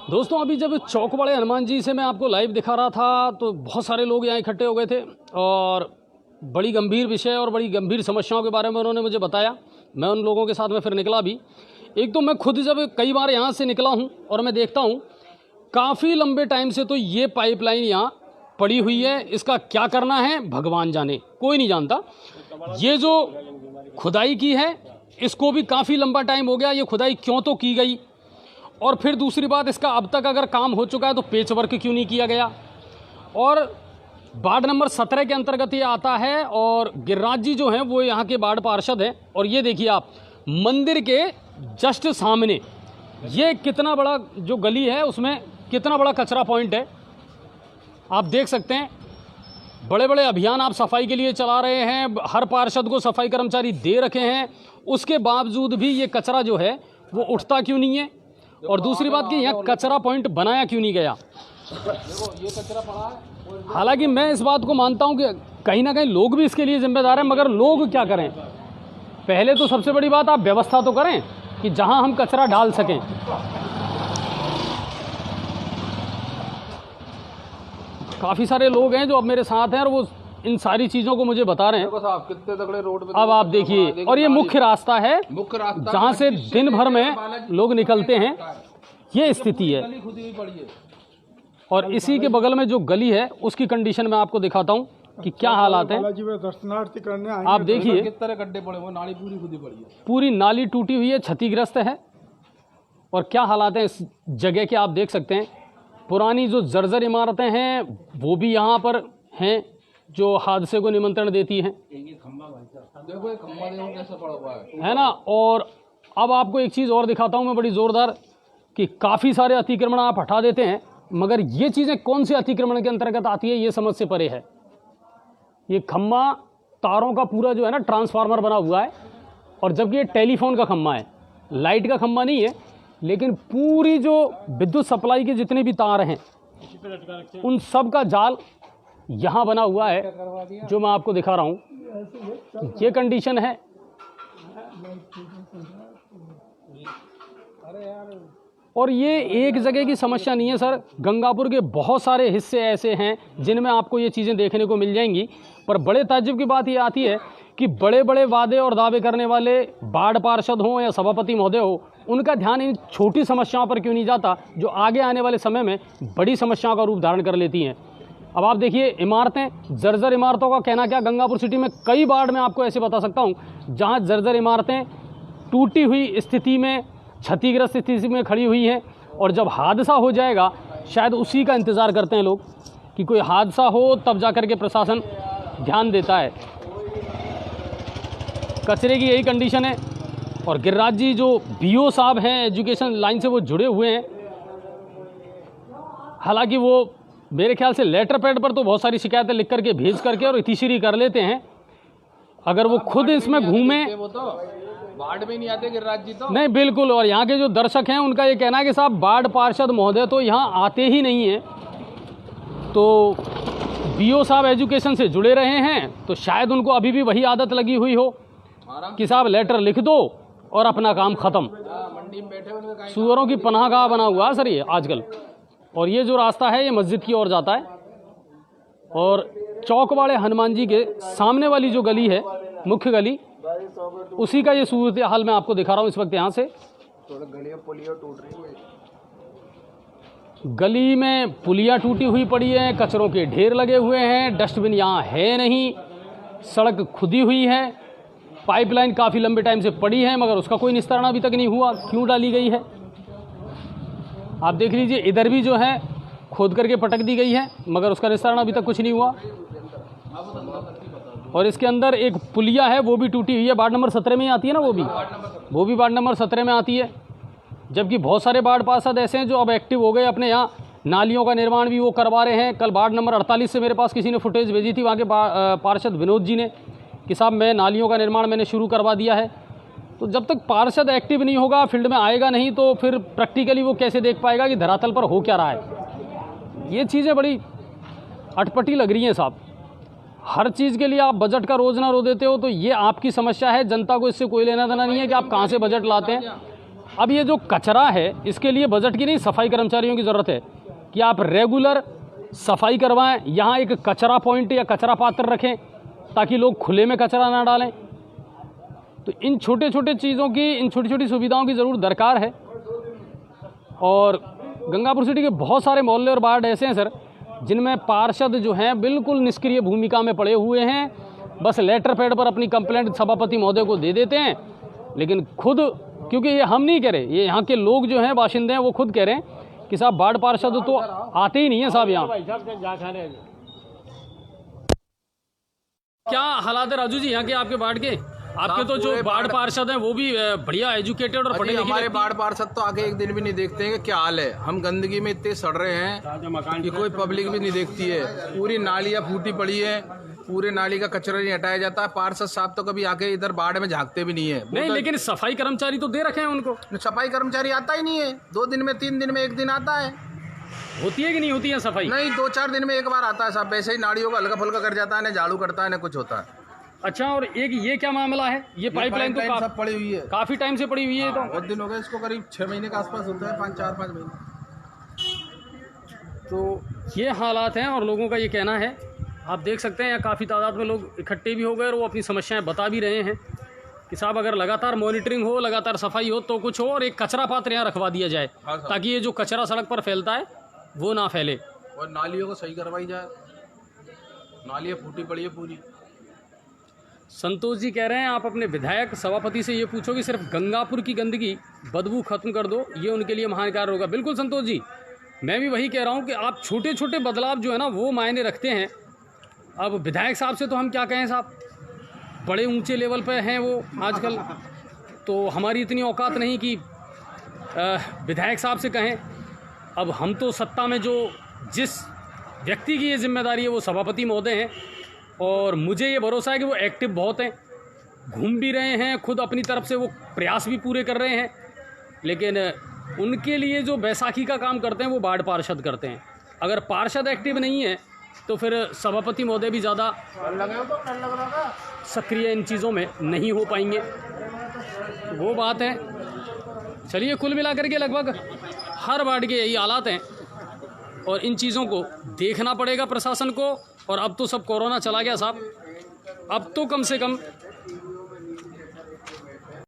दोस्तों अभी जब चौक वाले हनुमान जी से मैं आपको लाइव दिखा रहा था तो बहुत सारे लोग यहाँ इकट्ठे हो गए थे और बड़ी गंभीर विषय और बड़ी गंभीर समस्याओं के बारे में उन्होंने मुझे बताया। मैं उन लोगों के साथ में फिर निकला भी। एक तो मैं खुद जब कई बार यहाँ से निकला हूँ और मैं देखता हूँ काफ़ी लंबे टाइम से तो ये पाइपलाइन यहाँ पड़ी हुई है। इसका क्या करना है भगवान जाने, कोई नहीं जानता। ये जो खुदाई की है इसको भी काफ़ी लंबा टाइम हो गया। ये खुदाई क्यों तो की गई, और फिर दूसरी बात इसका अब तक अगर काम हो चुका है तो पेच वर्क क्यों नहीं किया गया। और वार्ड नंबर 17 के अंतर्गत ये आता है और गिरिराज जी जो हैं वो यहाँ के वार्ड पार्षद हैं। और ये देखिए आप मंदिर के जस्ट सामने ये कितना बड़ा जो गली है उसमें कितना बड़ा कचरा पॉइंट है, आप देख सकते हैं। बड़े बड़े अभियान आप सफाई के लिए चला रहे हैं, हर पार्षद को सफाई कर्मचारी दे रखे हैं, उसके बावजूद भी ये कचरा जो है वो उठता क्यों नहीं है। और दूसरी बात कि यहाँ कचरा पॉइंट बनाया क्यों नहीं गया। ये कचरा पड़ा है। हालांकि मैं इस बात को मानता हूँ कि कहीं ना कहीं लोग भी इसके लिए जिम्मेदार हैं, मगर लोग क्या करें। पहले तो सबसे बड़ी बात आप व्यवस्था तो करें कि जहां हम कचरा डाल सकें। काफ़ी सारे लोग हैं जो अब मेरे साथ हैं और वो इन सारी चीज़ों को मुझे बता रहे हैं। देखो साहब कितने तगड़े रोड पे अब आप देखिए, और ये मुख्य रास्ता है जहाँ से दिन भर में लोग निकलते हैं, ये स्थिति है। खुदी हुई पड़ी है। और इसी के बगल में जो गली है उसकी कंडीशन मैं आपको दिखाता हूँ कि क्या हालात हैं। दर्शनार्थी करने आए आप देखिए कितने गड्ढे पड़े, वो नाली पूरी खुदी पड़ी है। पूरी नाली टूटी हुई है, क्षतिग्रस्त है। और क्या हालात हैं इस जगह के आप देख सकते हैं। पुरानी जो जर्जर इमारतें हैं वो भी यहाँ पर हैं जो हादसे को निमंत्रण देती हैं। देखो ये खंभा देखो कैसा पड़ा हुआ है ना। और अब आपको एक चीज़ और दिखाता हूँ मैं बड़ी ज़ोरदार, कि काफ़ी सारे अतिक्रमण आप हटा देते हैं, मगर ये चीज़ें कौन से अतिक्रमण के अंतर्गत आती है ये समझ से परे है। ये खम्भा तारों का पूरा जो है ना ट्रांसफार्मर बना हुआ है, और जबकि ये टेलीफोन का खम्भा है, लाइट का खम्भा नहीं है। लेकिन पूरी जो विद्युत सप्लाई के जितने भी तार हैं उन सब का जाल यहाँ बना हुआ है जो मैं आपको दिखा रहा हूँ। ये कंडीशन है। और ये एक जगह की समस्या नहीं है सर, गंगापुर के बहुत सारे हिस्से ऐसे हैं जिनमें आपको ये चीज़ें देखने को मिल जाएंगी। पर बड़े ताज्जुब की बात ये आती है कि बड़े बड़े वादे और दावे करने वाले वार्ड पार्षद हों या सभापति महोदय हो, उनका ध्यान इन छोटी समस्याओं पर क्यों नहीं जाता जो आगे आने वाले समय में बड़ी समस्याओं का रूप धारण कर लेती हैं। अब आप देखिए इमारतें, जर्जर इमारतों का कहना क्या। गंगापुर सिटी में कई वार्ड में आपको ऐसे बता सकता हूँ जहाँ जर्जर इमारतें टूटी हुई स्थिति में, क्षतिग्रस्त स्थिति में खड़ी हुई हैं। और जब हादसा हो जाएगा शायद उसी का इंतज़ार करते हैं लोग कि कोई हादसा हो तब जाकर के प्रशासन ध्यान देता है। कचरे की यही कंडीशन है। और गिरिराज जी जो बीओ साहब हैं एजुकेशन लाइन से वो जुड़े हुए हैं, हालांकि वो मेरे ख्याल से लेटर पैड पर तो बहुत सारी शिकायतें लिख करके भेज करके और इतिश्री कर लेते हैं। अगर वो खुद इसमें घूमे, वो तो वार्ड में नहीं आते गिरिराज जी तो नहीं बिल्कुल। और यहाँ के जो दर्शक हैं उनका ये कहना है कि साहब वार्ड पार्षद महोदय तो यहाँ आते ही नहीं हैं। तो बीओ साहब एजुकेशन से जुड़े रहे हैं तो शायद उनको अभी भी वही आदत लगी हुई हो कि साहब लेटर लिख दो और अपना काम ख़त्म। मंडी में बैठे हुए सुअरों की पनाहगाह बना हुआ है सर ये आजकल। और ये जो रास्ता है ये मस्जिद की ओर जाता है। और चौक वाले हनुमान जी के सामने वाली जो गली है, मुख्य गली, उसी का ये सूरत हाल मैं आपको दिखा रहा हूँ इस वक्त। यहाँ से गली में पुलिया टूटी हुई पड़ी है, कचरों के ढेर लगे हुए हैं, डस्टबिन यहाँ है नहीं, सड़क खुदी हुई है, पाइपलाइन काफ़ी लंबे टाइम से पड़ी है मगर उसका कोई निस्तारण अभी तक नहीं हुआ। क्यों डाली गई है आप देख लीजिए। इधर भी जो है खोद करके पटक दी गई है मगर उसका निस्तारण अभी तक कुछ नहीं हुआ। और इसके अंदर एक पुलिया है वो भी टूटी हुई है, वार्ड नंबर 17 में ही आती है ना, वो भी वार्ड नंबर 17 में आती है। जबकि बहुत सारे वार्ड पार्षद ऐसे हैं जो अब एक्टिव हो गए, अपने यहाँ नालियों का निर्माण भी वो करवा रहे हैं। कल वार्ड नंबर 48 से मेरे पास किसी ने फुटेज भेजी थी वहाँ के पार्षद विनोद जी ने कि साहब मैं नालियों का निर्माण मैंने शुरू करवा दिया है। तो जब तक पार्षद एक्टिव नहीं होगा, फील्ड में आएगा नहीं, तो फिर प्रैक्टिकली वो कैसे देख पाएगा कि धरातल पर हो क्या रहा है। ये चीज़ें बड़ी अटपटी लग रही हैं साहब। हर चीज़ के लिए आप बजट का रोज़ ना रो देते हो तो ये आपकी समस्या है। जनता को इससे कोई लेना देना नहीं है कि आप कहाँ से बजट लाते हैं। अब ये जो कचरा है इसके लिए बजट की नहीं, सफाई कर्मचारियों की ज़रूरत है कि आप रेगुलर सफाई करवाएं। यहाँ एक कचरा पॉइंट या कचरा पात्र रखें ताकि लोग खुले में कचरा ना डालें। तो इन छोटे छोटे चीज़ों की, इन छोटी छोटी सुविधाओं की ज़रूर दरकार है। और गंगापुर सिटी के बहुत सारे मोहल्ले और वार्ड ऐसे हैं सर जिनमें पार्षद जो हैं बिल्कुल निष्क्रिय भूमिका में पड़े हुए हैं। बस लेटर पैड पर अपनी कंप्लेंट सभापति महोदय को दे देते हैं, लेकिन खुद, क्योंकि ये हम नहीं कह रहे, ये यहाँ के लोग जो हैं बाशिंदे हैं वो खुद कह रहे हैं कि साहब वार्ड पार्षद तो आते ही नहीं है साहब यहाँ। क्या हालात है राजू जी यहाँ के, आपके वार्ड के? आपके तो जो वार्ड पार्षद हैं वो भी बढ़िया एजुकेटेड और पढ़े लिखे। हमारे वार्ड पार्षद तो आके एक दिन भी नहीं देखते हैं कि क्या हाल है। हम गंदगी में इतने सड़ रहे हैं कि कोई पब्लिक भी नहीं देखती है। पूरी नालियाँ फूटी पड़ी है, पूरे नाली का कचरा नहीं हटाया जाता। पार्षद साहब तो कभी आके इधर बाढ़ में झांकते भी नहीं है। नहीं, लेकिन सफाई कर्मचारी तो दे रखे हैं उनको। सफाई कर्मचारी आता ही नहीं है। 2 दिन में 3 दिन में 1 दिन आता है। होती है कि नहीं होती है सफाई? नहीं, 2-4 दिन में एक बार आता है साहब। वैसे ही नालियों का हल्का फुल्का कर जाता है, ना झाड़ू करता है ना कुछ होता है। अच्छा, और एक ये क्या मामला है? ये पाइपलाइन तो सब पड़ी हुई है, काफी टाइम से पड़ी हुई है। तो बहुत दिन हो गए इसको, करीब 6 महीने के आसपास होता है, 4-5 महीने। तो ये हालात हैं और लोगों का ये कहना है, आप देख सकते हैं यहाँ काफ़ी तादाद में लोग इकट्ठे भी हो गए और वो अपनी समस्याएं बता भी रहे हैं कि साहब अगर लगातार मॉनिटरिंग हो, लगातार सफाई हो तो कुछ हो, और एक कचरा पात्र यहाँ रखवा दिया जाए ताकि ये जो कचरा सड़क पर फैलता है वो ना फैले, और नालियों को सही करवाई जाए। नालियाँ फूटी पड़ी है पूरी। संतोष जी कह रहे हैं आप अपने विधायक सभापति से ये पूछो कि सिर्फ गंगापुर की गंदगी बदबू खत्म कर दो, ये उनके लिए महान कार्य होगा। बिल्कुल संतोष जी, मैं भी वही कह रहा हूँ कि आप छोटे छोटे बदलाव जो है ना वो मायने रखते हैं। अब विधायक साहब से तो हम क्या कहें साहब, बड़े ऊंचे लेवल पर हैं वो आजकल, तो हमारी इतनी औकात नहीं कि विधायक साहब से कहें। अब हम तो सत्ता में जो जिस व्यक्ति की ये जिम्मेदारी है वो सभापति महोदय हैं, और मुझे ये भरोसा है कि वो एक्टिव बहुत हैं, घूम भी रहे हैं, खुद अपनी तरफ से वो प्रयास भी पूरे कर रहे हैं। लेकिन उनके लिए जो बैसाखी का काम करते हैं वो वार्ड पार्षद करते हैं। अगर पार्षद एक्टिव नहीं है तो फिर सभापति महोदय भी ज़्यादा सक्रिय इन चीज़ों में नहीं हो पाएंगे, वो बात है। चलिए, कुल मिलाकर के लगभग हर वार्ड के यही हालात हैं और इन चीज़ों को देखना पड़ेगा प्रशासन को। और अब तो सब कोरोना चला गया साहब, अब तो कम से कम